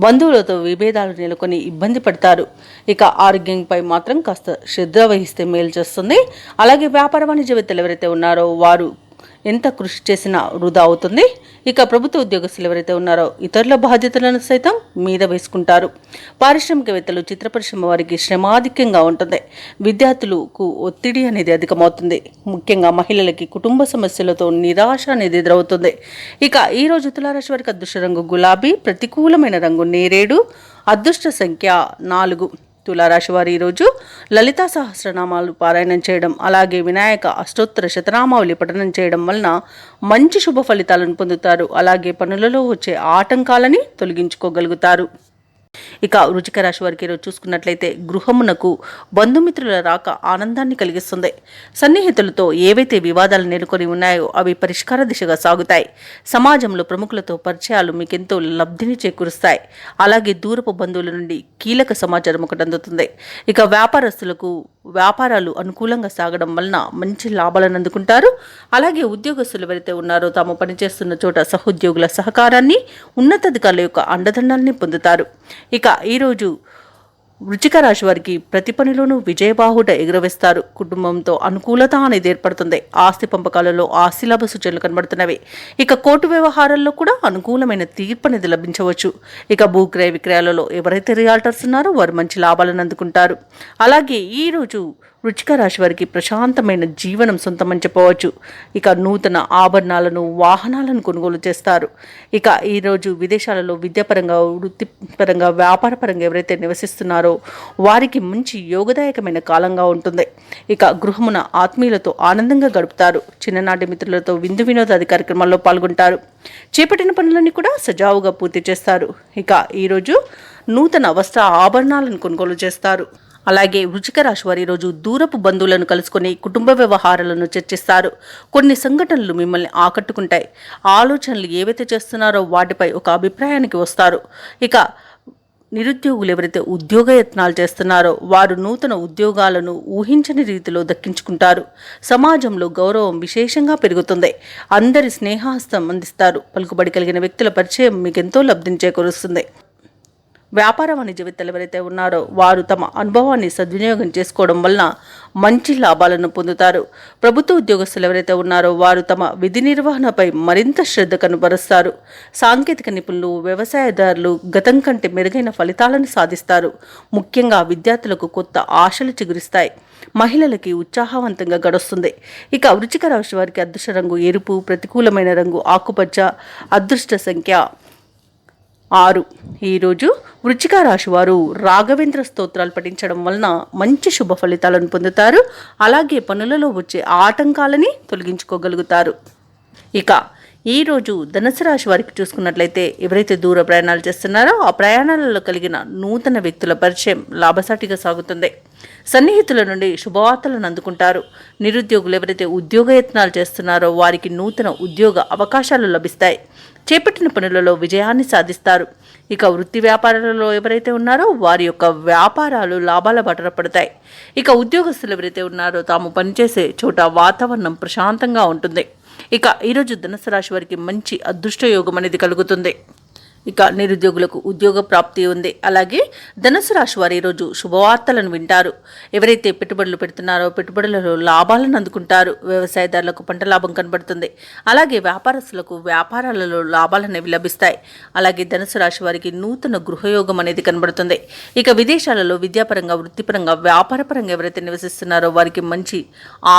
బంధువులతో విభేదాలు నెలకొని ఇబ్బంది పడతారు. ఇక ఆరోగ్యంపై మాత్రం కాస్త శ్రద్ధ వహిస్తే మేలు చేస్తుంది. అలాగే వ్యాపార వాణిజ్యవేత్తలు ఎవరైతే ఉన్నారో వారు ఎంత కృషి చేసినా వృధా అవుతుంది. ఇక ప్రభుత్వ ఉద్యోగస్తులు ఎవరైతే ఉన్నారో ఇతరుల బాధ్యతలను సైతం మీద వేసుకుంటారు. పారిశ్రామికవేత్తలు, చిత్ర పరిశ్రమ వారికి శ్రమాధిక్యంగా ఉంటుంది. విద్యార్థులకు ఒత్తిడి అనేది అధికమవుతుంది. ముఖ్యంగా మహిళలకి కుటుంబ సమస్యలతో నిరాశ అనేది ఎదురవుతుంది. ఇక ఈ రోజు తులారాశి వారికి అదృష్ట రంగు గులాబీ, ప్రతికూలమైన రంగు నేరేడు, అదృష్ట సంఖ్య 4. తులారాశి వారు ఈరోజు లలితా సహస్రనామాలు పారాయణం చేయడం, అలాగే వినాయక అష్టోత్తర శతనామావళి పఠనం చేయడం వలన మంచి శుభ ఫలితాలను పొందుతారు. అలాగే పనులలో వచ్చే ఆటంకాలని తొలగించుకోగలుగుతారు. ఇక వృశ్చిక రాశి వారికి ఈరోజు చూసుకున్నట్లయితే గృహమునకు బంధుమిత్రుల రాక ఆనందాన్ని కలిగిస్తుంది. సన్నిహితులతో ఏవైతే వివాదాలు నెలకొని ఉన్నాయో అవి పరిష్కార దిశగా సాగుతాయి. సమాజంలో ప్రముఖులతో పరిచయాలు మీకెంతో లబ్ధిని చేకూరుస్తాయి. అలాగే దూరపు బంధువుల నుండి కీలక సమాచారం ఒకటి అందుతుంది. ఇక వ్యాపారస్తులకు వ్యాపారాలు అనుకూలంగా సాగడం వలన మంచి లాభాలను అందుకుంటారు. అలాగే ఉద్యోగస్తులు ఎవరైతే ఉన్నారో తాము పనిచేస్తున్న చోట సహోద్యోగుల సహకారాన్ని, ఉన్నతాధికారుల యొక్క అండదండాల్ని పొందుతారు. ఇక ఈరోజు వృశ్చిక రాశి వారికి ప్రతి పనిలోనూ విజయబాహుట ఎగురవేస్తారు. కుటుంబంతో అనుకూలత అనేది ఏర్పడుతుంది. ఆస్తి పంపకాలలో ఆస్తి లాభ సూచనలు కనబడుతున్నవి. ఇక కోర్టు వ్యవహారాల్లో కూడా అనుకూలమైన తీర్పు అనేది లభించవచ్చు. ఇక భూక్రయ విక్రయాలలో ఎవరైతే రియాల్టర్స్ ఉన్నారో వారు మంచి లాభాలను అందుకుంటారు. అలాగే ఈరోజు వృశ్చిక రాశి వారికి ప్రశాంతమైన జీవనం సొంతమని చెప్పవచ్చు. ఇక నూతన ఆభరణాలను, వాహనాలను కొనుగోలు చేస్తారు. ఇక ఈరోజు విదేశాలలో విద్యాపరంగా, వృత్తిపరంగా, వ్యాపారపరంగా ఎవరైతే నివసిస్తున్నారో వారికి మంచి యోగదాయకమైన కాలంగా ఉంటుంది. ఇక గృహమున ఆత్మీయులతో ఆనందంగా గడుపుతారు. చిన్ననాటి మిత్రులతో విందు వినోదాది కార్యక్రమాల్లో పాల్గొంటారు. చేపట్టిన పనులన్నీ కూడా సజావుగా పూర్తి చేస్తారు. ఇక ఈరోజు నూతన వస్త్ర ఆభరణాలను కొనుగోలు చేస్తారు. అలాగే వృశ్చిక రాశి వారు ఈరోజు దూరపు బంధువులను కలుసుకొని కుటుంబ వ్యవహారాలను చర్చిస్తారు. కొన్ని సంఘటనలు మిమ్మల్ని ఆకట్టుకుంటాయి. ఆలోచనలు ఏవైతే చేస్తున్నారో వాటిపై ఒక అభిప్రాయానికి వస్తారు. ఇక నిరుద్యోగులు ఎవరైతే ఉద్యోగ యత్నాలు చేస్తున్నారో వారు నూతన ఉద్యోగాలను ఊహించని రీతిలో దక్కించుకుంటారు. సమాజంలో గౌరవం విశేషంగా పెరుగుతుంది. అందరి స్నేహహస్తం అందిస్తారు. పలుకుబడి కలిగిన వ్యక్తుల పరిచయం మీకెంతో లబ్ధిని చేకూరుస్తుంది. వ్యాపార వాణిజ్యవేత్తలు ఎవరైతే ఉన్నారో వారు తమ అనుభవాన్ని సద్వినియోగం చేసుకోవడం వలన మంచి లాభాలను పొందుతారు. ప్రభుత్వ ఉద్యోగస్తులు ఎవరైతే ఉన్నారో వారు తమ విధి నిర్వహణపై మరింత శ్రద్ధ కనబరుస్తారు. సాంకేతిక నిపుణులు, వ్యవసాయదారులు గతం కంటే మెరుగైన ఫలితాలను సాధిస్తారు. ముఖ్యంగా విద్యార్థులకు కొత్త ఆశలు చిగురిస్తాయి. మహిళలకి ఉత్సాహవంతంగా గడుస్తుంది. ఇక వృశ్చిక రాశి వారికి అదృష్ట రంగు ఎరుపు, ప్రతికూలమైన రంగు ఆకుపచ్చ, అదృష్ట సంఖ్య 6. ఈరోజు వృశ్చిక రాశి వారు రాఘవేంద్ర స్తోత్రాలు పఠించడం వలన మంచి శుభ ఫలితాలను పొందుతారు. అలాగే పనులలో వచ్చే ఆటంకాలని తొలగించుకోగలుగుతారు. ఇక ఈరోజు ధనుసు రాశి వారికి చూసుకున్నట్లయితే ఎవరైతే దూర ప్రయాణాలు చేస్తున్నారో ఆ ప్రయాణాలలో కలిగిన నూతన వ్యక్తుల పరిచయం లాభసాటిగా సాగుతుంది. సన్నిహితుల నుండి శుభవార్తలను అందుకుంటారు. నిరుద్యోగులు ఎవరైతే ఉద్యోగ యత్నాలు చేస్తున్నారో వారికి నూతన ఉద్యోగ అవకాశాలు లభిస్తాయి. చేపట్టిన పనులలో విజయాన్ని సాధిస్తారు. ఇక వృత్తి వ్యాపారాలలో ఎవరైతే ఉన్నారో వారి యొక్క వ్యాపారాలు లాభాల బాటన పడతాయి. ఇక ఉద్యోగస్తులు ఎవరైతే ఉన్నారో తాము పనిచేసే చోట వాతావరణం ప్రశాంతంగా ఉంటుంది. ఇక ఈరోజు ధనుసు రాశి వారికి మంచి అదృష్ట యోగం అనేది కలుగుతుంది. ఇక నిరుద్యోగులకు ఉద్యోగ ప్రాప్తి ఉంది. అలాగే ధనుసు రాశి వారు ఈరోజు శుభవార్తలను వింటారు. ఎవరైతే పెట్టుబడులు పెడుతున్నారో పెట్టుబడులలో లాభాలను అందుకుంటారు. వ్యవసాయదారులకు పంట లాభం కనబడుతుంది. అలాగే వ్యాపారస్తులకు వ్యాపారాలలో లాభాలు అనేవి లభిస్తాయి. అలాగే ధనుసు రాశి వారికి నూతన గృహయోగం అనేది కనబడుతుంది. ఇక విదేశాలలో విద్యాపరంగా, వృత్తిపరంగా, వ్యాపారపరంగా ఎవరైతే నివసిస్తున్నారో వారికి మంచి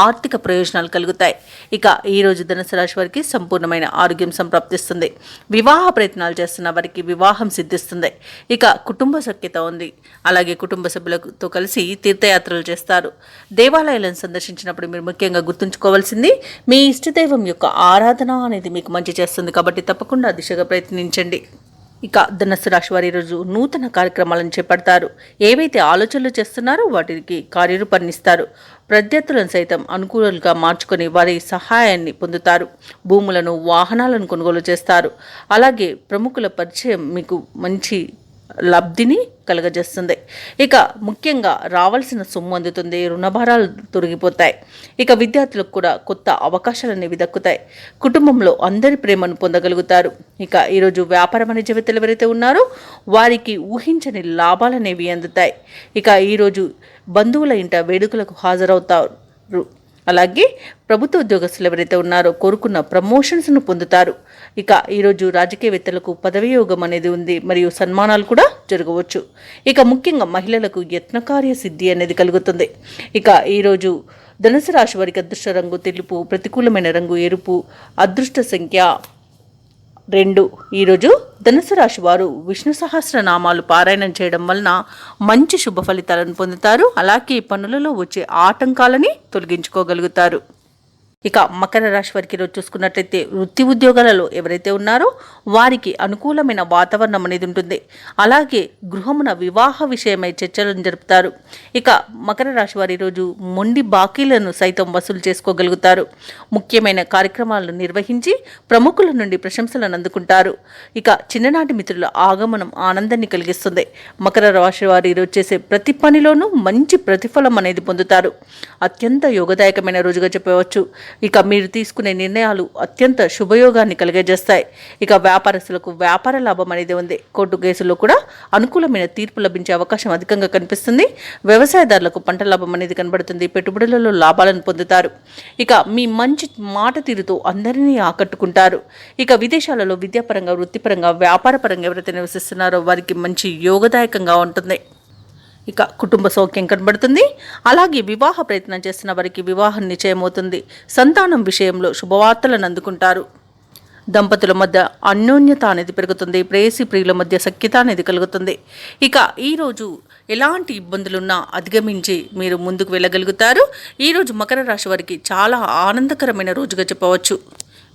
ఆర్థిక ప్రయోజనాలు కలుగుతాయి. ఇక ఈరోజు ధనుసు రాశి వారికి సంపూర్ణమైన ఆరోగ్యం సంప్రాప్తిస్తుంది. వివాహ ప్రయత్నాలు చేస్తున్న వారికి వివాహం సిద్ధిస్తుంది. ఇక కుటుంబ సఖ్యత ఉంది. అలాగే కుటుంబ సభ్యులతో కలిసి తీర్థయాత్రలు చేస్తారు. దేవాలయాలను సందర్శించినప్పుడు మీరు ముఖ్యంగా గుర్తుంచుకోవాల్సింది మీ ఇష్టదైవం యొక్క ఆరాధన అనేది మీకు మంచి చేస్తుంది. కాబట్టి తప్పకుండా దిశగా ప్రయత్నించండి. ఇక ధనుసు రాశి వారి రోజు నూతన కార్యక్రమాలను చేపడతారు. ఏవైతే ఆలోచనలు చేస్తున్నారో వాటికి కార్యరూపాన్నిస్తారు. ప్రత్యర్థులను సైతం అనుకూలంగా మార్చుకొని వారి సహాయాన్ని పొందుతారు. భూములను, వాహనాలను కొనుగోలు చేస్తారు. అలాగే ప్రముఖుల పరిచయం మీకు మంచి లబ్ధిని కలగజేస్తుంది. ఇక ముఖ్యంగా రావాల్సిన సొమ్ము అందుతుంది. రుణభారాలు తొలగిపోతాయి. ఇక విద్యార్థులకు కూడా కొత్త అవకాశాలు అనేవి దక్కుతాయి. కుటుంబంలో అందరి ప్రేమను పొందగలుగుతారు. ఇక ఈరోజు వ్యాపార వాణిజ్యవేత్తలు ఎవరైతే ఉన్నారో వారికి ఊహించని లాభాలు అనేవి అందుతాయి. ఇక ఈరోజు బంధువుల ఇంట వేడుకలకు హాజరవుతారు. అలాగే ప్రభుత్వ ఉద్యోగస్తులు ఎవరైతే ఉన్నారో కోరుకున్న ప్రమోషన్స్ను పొందుతారు. ఇక ఈరోజు రాజకీయవేత్తలకు పదవీ యోగం అనేది ఉంది, మరియు సన్మానాలు కూడా జరగవచ్చు. ఇక ముఖ్యంగా మహిళలకు యత్నకార్య సిద్ధి అనేది కలుగుతుంది. ఇక ఈరోజు ధనుసు రాశి వారికి అదృష్ట రంగు తెలుపు, ప్రతికూలమైన రంగు ఎరుపు, అదృష్ట సంఖ్య 2. ఈరోజు ధనుసు రాశి వారు విష్ణు సహస్రనామాలు పారాయణం చేయడం వలన మంచి శుభ ఫలితాలను పొందుతారు. అలాగే పనులలో వచ్చే ఆటంకాలని తొలగించుకోగలుగుతారు. ఇక మకర రాశి వారికి ఈరోజు చూసుకున్నట్లయితే వృత్తి ఉద్యోగాలలో ఎవరైతే ఉన్నారో వారికి అనుకూలమైన వాతావరణం అనేది ఉంటుంది. అలాగే గృహమున వివాహ విషయమై చర్చలను జరుపుతారు. ఇక మకర రాశి వారి ఈరోజు మొండి బాకీలను సైతం వసూలు చేసుకోగలుగుతారు. ముఖ్యమైన కార్యక్రమాలను నిర్వహించి ప్రముఖుల నుండి ప్రశంసలను అందుకుంటారు. ఇక చిన్ననాటి మిత్రుల ఆగమనం ఆనందాన్ని కలిగిస్తుంది. మకర రాశి వారి ఈరోజు చేసే ప్రతి పనిలోనూ మంచి ప్రతిఫలం అనేది పొందుతారు. అత్యంత యోగదాయకమైన రోజుగా చెప్పవచ్చు. ఇక మీరు తీసుకునే నిర్ణయాలు అత్యంత శుభయోగాన్ని కలిగజేస్తాయి. ఇక వ్యాపారస్తులకు వ్యాపార లాభం అనేది ఉంది. కోర్టు కేసుల్లో కూడా అనుకూలమైన తీర్పు లభించే అవకాశం అధికంగా కనిపిస్తుంది. వ్యవసాయదారులకు పంట లాభం అనేది కనబడుతుంది. పెట్టుబడులలో లాభాలను పొందుతారు. ఇక మీ మంచి మాట తీరుతో అందరినీ ఆకట్టుకుంటారు. ఇక విదేశాలలో విద్యాపరంగా, వృత్తిపరంగా, వ్యాపారపరంగా ఎవరైతే నివసిస్తున్నారో వారికి మంచి యోగదాయకంగా ఉంటుంది. ఇక కుటుంబ సౌఖ్యం కనబడుతుంది. అలాగే వివాహ ప్రయత్నం చేస్తున్న వారికి వివాహం నిశ్చయమవుతుంది. సంతానం విషయంలో శుభవార్తలను అందుకుంటారు. దంపతుల మధ్య అన్యోన్యత అనేది పెరుగుతుంది. ప్రేయసి ప్రియుల మధ్య సఖ్యత అనేది కలుగుతుంది. ఇక ఈరోజు ఎలాంటి ఇబ్బందులున్నా అధిగమించి మీరు ముందుకు వెళ్ళగలుగుతారు. ఈరోజు మకర రాశి వారికి చాలా ఆనందకరమైన రోజుగా చెప్పవచ్చు.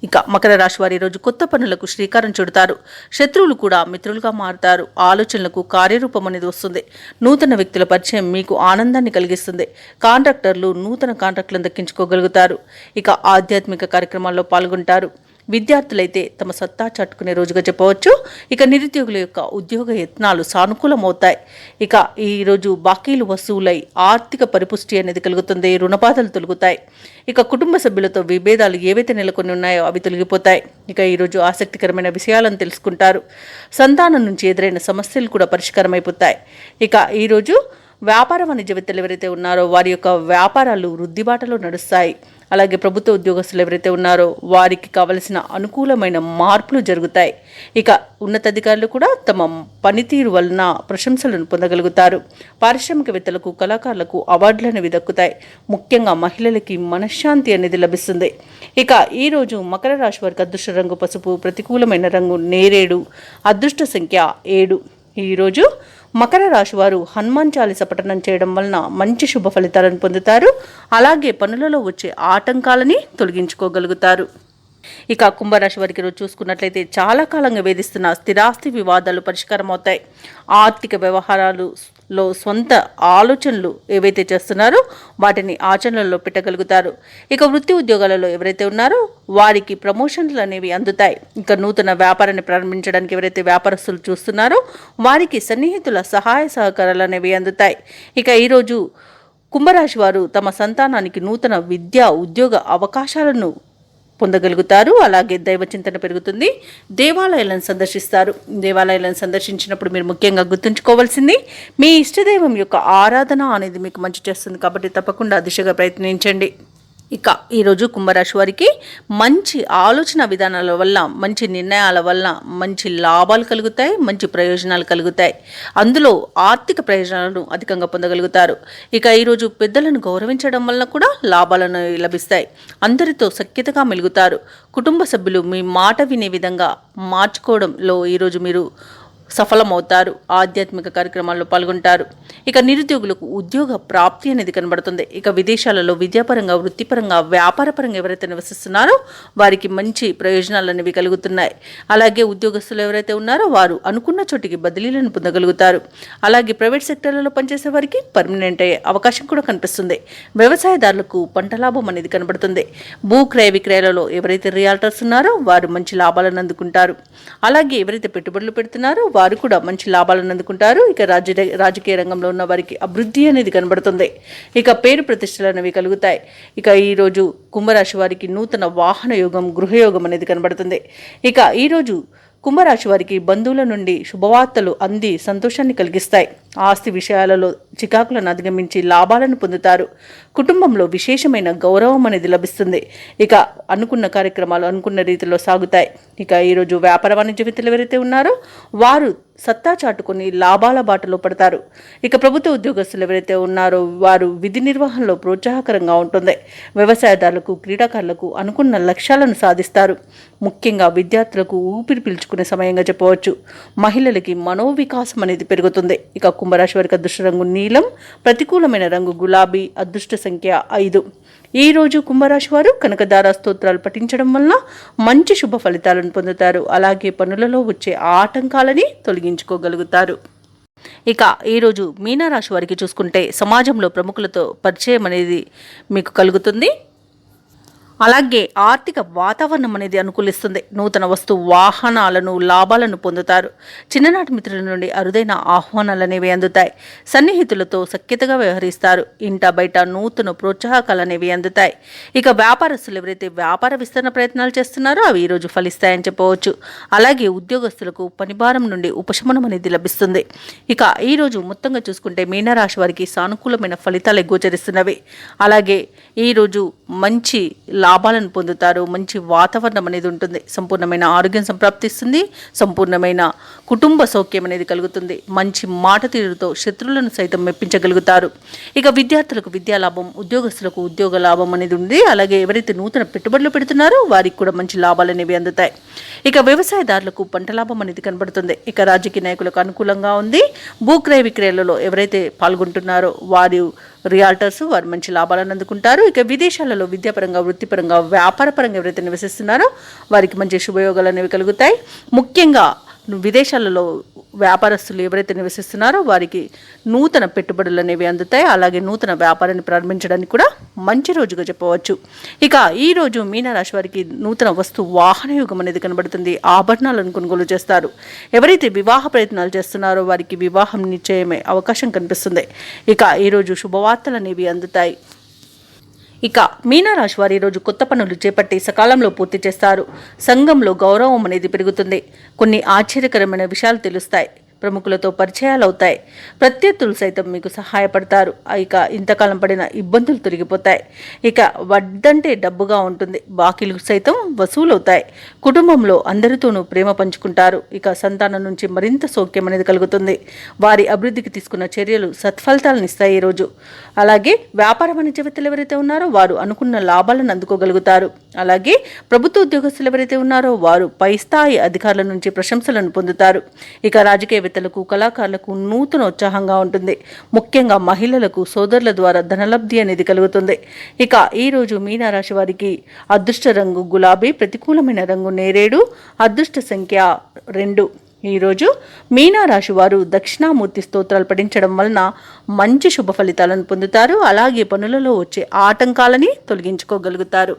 ఇక మకర రాశి వారి రోజు కొత్త పనులకు శ్రీకారం చుడతారు. శత్రువులు కూడా మిత్రులుగా మారుతారు. ఆలోచనలకు కార్యరూపం అనేది వస్తుంది. నూతన వ్యక్తుల పరిచయం మీకు ఆనందాన్ని కలిగిస్తుంది. కాంట్రాక్టర్లు నూతన కాంట్రాక్టులను దక్కించుకోగలుగుతారు. ఇక ఆధ్యాత్మిక కార్యక్రమాల్లో పాల్గొంటారు. విద్యార్థులైతే తమ సత్తా చాటుకునే రోజుగా చెప్పవచ్చు. ఇక నిరుద్యోగుల యొక్క ఉద్యోగ యత్నాలు సానుకూలమవుతాయి. ఇక ఈరోజు బాకీలు వసూలై ఆర్థిక పరిపుష్టి అనేది కలుగుతుంది. రుణబాధలు తొలగుతాయి. ఇక కుటుంబ సభ్యులతో విభేదాలు ఏవైతే నెలకొని ఉన్నాయో అవి తొలగిపోతాయి. ఇక ఈరోజు ఆసక్తికరమైన విషయాలను తెలుసుకుంటారు. సంతానం నుంచి ఎదురైన సమస్యలు కూడా పరిష్కారమైపోతాయి. ఇక ఈరోజు వ్యాపార వాణిజ్యవేత్తలు ఎవరైతే ఉన్నారో వారి యొక్క వ్యాపారాలు వృద్ధి బాటలో నడుస్తాయి. అలాగే ప్రభుత్వ ఉద్యోగస్తులు ఎవరైతే ఉన్నారో వారికి కావలసిన అనుకూలమైన మార్పులు జరుగుతాయి. ఇక ఉన్నతాధికారులు కూడా తమ పనితీరు వలన ప్రశంసలను పొందగలుగుతారు. పారిశ్రామికవేత్తలకు, కళాకారులకు అవార్డులు అనేవి దక్కుతాయి. ముఖ్యంగా మహిళలకి మనశ్శాంతి అనేది లభిస్తుంది. ఇక ఈరోజు మకర రాశి వారికి అదృష్ట రంగు పసుపు, ప్రతికూలమైన రంగు నేరేడు, అదృష్ట సంఖ్య 7. ఈరోజు మకర రాశి వారు హనుమాన్ చాలీస పఠనం చేయడం వలన మంచి శుభ ఫలితాలను పొందుతారు. అలాగే పనులలో వచ్చే ఆటంకాలని తొలగించుకోగలుగుతారు. ఇక కుంభరాశి వారికి రోజు చూసుకున్నట్లయితే చాలా కాలంగా వేధిస్తున్న స్థిరాస్తి వివాదాలు పరిష్కారం అవుతాయి. ఆర్థిక వ్యవహారాలలో సొంత ఆలోచనలు ఏవైతే చేస్తున్నారో వాటిని ఆచరణలో పెట్టగలుగుతారు. ఇక వృత్తి ఉద్యోగాలలో ఎవరైతే ఉన్నారో వారికి ప్రమోషన్లు అనేవి అందుతాయి. ఇక నూతన వ్యాపారాన్ని ప్రారంభించడానికి ఎవరైతే వ్యాపారస్తులు చూస్తున్నారో వారికి సన్నిహితుల సహాయ సహకారాలు అనేవి అందుతాయి. ఇక ఈరోజు కుంభరాశి వారు తమ సంతానానికి నూతన విద్యా ఉద్యోగ అవకాశాలను పొందగలుగుతారు. అలాగే దైవ చింతన పెరుగుతుంది. దేవాలయాలను సందర్శిస్తారు. దేవాలయాలను సందర్శించినప్పుడు మీరు ముఖ్యంగా గుర్తుంచుకోవాల్సింది మీ ఇష్టదైవం యొక్క ఆరాధన అనేది మీకు మంచి చేస్తుంది. కాబట్టి తప్పకుండా దిశగా ప్రయత్నించండి. ఇక ఈరోజు కుంభరాశి వారికి మంచి ఆలోచన విధానాల వల్ల, మంచి నిర్ణయాల వల్ల మంచి లాభాలు కలుగుతాయి, మంచి ప్రయోజనాలు కలుగుతాయి. అందులో ఆర్థిక ప్రయోజనాలను అధికంగా పొందగలుగుతారు. ఇక ఈరోజు పెద్దలను గౌరవించడం వలన కూడా లాభాలను లభిస్తాయి. అందరితో సఖ్యతగా మెలుగుతారు. కుటుంబ సభ్యులు మీ మాట వినే విధంగా మార్చుకోవడంలో ఈరోజు మీరు సఫలమవుతారు. ఆధ్యాత్మిక కార్యక్రమాల్లో పాల్గొంటారు. ఇక నిరుద్యోగులకు ఉద్యోగ ప్రాప్తి అనేది కనబడుతుంది. ఇక విదేశాలలో విద్యాపరంగా, వృత్తిపరంగా, వ్యాపారపరంగా ఎవరైతే నివసిస్తున్నారో వారికి మంచి ప్రయోజనాలు అనేవి కలుగుతున్నాయి. అలాగే ఉద్యోగస్తులు ఎవరైతే ఉన్నారో వారు అనుకున్న చోటికి బదిలీలను పొందగలుగుతారు. అలాగే ప్రైవేట్ సెక్టర్లలో పనిచేసే వారికి పర్మనెంట్ అయ్యే అవకాశం కూడా కనిపిస్తుంది. వ్యవసాయదారులకు పంట లాభం అనేది కనబడుతుంది. భూ క్రయ విక్రయాలలో ఎవరైతే రియాల్టర్స్ ఉన్నారో వారు మంచి లాభాలను అందుకుంటారు. అలాగే ఎవరైతే పెట్టుబడులు పెడుతున్నారో వారు కూడా మంచి లాభాలను అందుకుంటారు. ఇక రాజకీయ రంగంలో ఉన్న వారికి అభివృద్ధి అనేది కనబడుతుంది. ఇక పేరు ప్రతిష్టలు అనేవి కలుగుతాయి. ఇక ఈరోజు కుంభరాశి వారికి నూతన వాహన యోగం, గృహయోగం అనేది కనబడుతుంది. ఇక ఈరోజు కుంభరాశి వారికి బంధువుల నుండి శుభవార్తలు అంది సంతోషాన్ని కలిగిస్తాయి. ఆస్తి విషయాలలో చికాకులను అధిగమించి లాభాలను పొందుతారు. కుటుంబంలో విశేషమైన గౌరవం అనేది లభిస్తుంది. ఇక అనుకున్న కార్యక్రమాలు అనుకున్న రీతిలో సాగుతాయి. ఇక ఈరోజు వ్యాపార వాణిజ్యవేత్తలు ఎవరైతే ఉన్నారో వారు సత్తా చాటుకొని లాభాల బాటలో పడతారు. ఇక ప్రభుత్వ ఉద్యోగస్తులు ఎవరైతే ఉన్నారో వారు విధి నిర్వహణలో ప్రోత్సాహకరంగా ఉంటుంది. వ్యవసాయదారులకు, క్రీడాకారులకు అనుకున్న లక్ష్యాలను సాధిస్తారు. ముఖ్యంగా విద్యార్థులకు ఊపిరి పీల్చుకునే సమయంగా చెప్పవచ్చు. మహిళలకి మనోవికాసం అనేది పెరుగుతుంది. ఇక కుంభరాశి వారికి అదృష్ట రంగు నీలం, ప్రతికూలమైన రంగు గులాబీ, అదృష్ట సంఖ్య 5. ఈ రోజు కుంభరాశి వారు కనకదార స్తోత్రాలు పఠించడం వలన మంచి శుభ ఫలితాలను పొందుతారు. అలాగే పనులలో వచ్చే ఆటంకాలని తొలగించుకోగలుగుతారు. ఇక ఈరోజు మీనరాశి వారికి చూసుకుంటే సమాజంలో ప్రముఖులతో పరిచయం అనేది మీకు కలుగుతుంది. అలాగే ఆర్థిక వాతావరణం అనేది అనుకూలిస్తుంది. నూతన వస్తు వాహనాలను లాభాలను పొందుతారు. చిన్ననాటి మిత్రుల నుండి అరుదైన ఆహ్వానాలు అనేవి అందుతాయి. సన్నిహితులతో సఖ్యతగా వ్యవహరిస్తారు. ఇంట బయట నూతన ప్రోత్సాహకాలు అనేవి అందుతాయి. ఇక వ్యాపారస్తులు ఎవరైతే వ్యాపార విస్తరణ ప్రయత్నాలు చేస్తున్నారో అవి ఈరోజు ఫలిస్తాయని చెప్పవచ్చు. అలాగే ఉద్యోగస్తులకు పనిభారం నుండి ఉపశమనం అనేది లభిస్తుంది. ఇక ఈరోజు మొత్తంగా చూసుకుంటే మీనరాశి వారికి సానుకూలమైన ఫలితాలు గోచరిస్తున్నవి. అలాగే ఈరోజు మంచి లాభాలను పొందుతారు. మంచి వాతావరణం అనేది ఉంటుంది. సంపూర్ణమైన ఆరోగ్యం సంప్రాప్తిస్తుంది. సంపూర్ణమైన కుటుంబ సౌఖ్యం అనేది కలుగుతుంది. మంచి మాట తీరుతో శత్రువులను సైతం మెప్పించగలుగుతారు. ఇక విద్యార్థులకు విద్యా లాభం, ఉద్యోగస్తులకు ఉద్యోగ లాభం అనేది ఉంది. అలాగే ఎవరైతే నూతన పెట్టుబడులు పెడుతున్నారో వారికి కూడా మంచి లాభాలు అనేవి అందుతాయి. ఇక వ్యవసాయదారులకు పంట లాభం అనేది కనబడుతుంది. ఇక రాజకీయ నాయకులకు అనుకూలంగా ఉంది. భూక్రయ విక్రయాలలో ఎవరైతే పాల్గొంటున్నారో వారు రియాల్టర్స్ వారు మంచి లాభాలను అందుకుంటారు. ఇక విదేశాలలో విద్యాపరంగా, వృత్తిపరంగా, వ్యాపారపరంగా ఎవరైతే నివసిస్తున్నారో వారికి మంచి శుభయోగాలు అనేవి కలుగుతాయి. ముఖ్యంగా విదేశాలలో వ్యాపారస్తులు ఎవరైతే నివసిస్తున్నారో వారికి నూతన పెట్టుబడులు అనేవి అందుతాయి. అలాగే నూతన వ్యాపారాన్ని ప్రారంభించడానికి కూడా మంచి రోజుగా చెప్పవచ్చు. ఇక ఈ రోజు మీనరాశి వారికి నూతన వస్తు వాహన యుగం అనేది కనబడుతుంది. ఆభరణాలను కొనుగోలు చేస్తారు. ఎవరైతే వివాహ ప్రయత్నాలు చేస్తున్నారో వారికి వివాహం నిశ్చయమే అవకాశం కనిపిస్తుంది. ఇక ఈరోజు శుభవార్తలు అనేవి అందుతాయి. ఇక మీనరాశి వారు ఈరోజు కొత్త పనులు చేపట్టి సకాలంలో పూర్తి చేస్తారు. సంఘంలో గౌరవం అనేది పెరుగుతుంది. కొన్ని ఆశ్చర్యకరమైన విషయాలు తెలుస్తాయి. ప్రముఖులతో పరిచయాలు అవుతాయి. ప్రత్యర్థులు సైతం మీకు సహాయపడతారు. ఇక ఇంతకాలం పడిన ఇబ్బందులు తొలగిపోతాయి. ఇక వడ్డంటే డబ్బుగా ఉంటుంది. బాకీలు సైతం వసూలవుతాయి. కుటుంబంలో అందరితోనూ ప్రేమ పంచుకుంటారు. ఇక సంతానం నుంచి మరింత సౌఖ్యం అనేది కలుగుతుంది. వారి అభివృద్ధికి తీసుకున్న చర్యలు సత్ఫలితాలను ఇస్తాయి ఈరోజు. అలాగే వ్యాపార వాణిజ్యవేత్తలు ఎవరైతే ఉన్నారో వారు అనుకున్న లాభాలను అందుకోగలుగుతారు. అలాగే ప్రభుత్వ ఉద్యోగస్తులు ఎవరైతే ఉన్నారో వారు పై స్థాయి అధికారుల నుంచి ప్రశంసలను పొందుతారు. ఇక రాజకీయవేత్తలకు, కళాకారులకు నూతన ఉత్సాహంగా ఉంటుంది. ముఖ్యంగా మహిళలకు సోదరుల ద్వారా ధనలబ్ధి అనేది కలుగుతుంది. ఇక ఈరోజు మీనరాశి వారికి అదృష్ట రంగు గులాబీ, ప్రతికూలమైన రంగు నేరేడు, అదృష్ట సంఖ్య 2. ఈరోజు మీనరాశి వారు దక్షిణామూర్తి స్తోత్రాలు పఠించడం వలన మంచి శుభ ఫలితాలను పొందుతారు. అలాగే పనులలో వచ్చే ఆటంకాలని తొలగించుకోగలుగుతారు.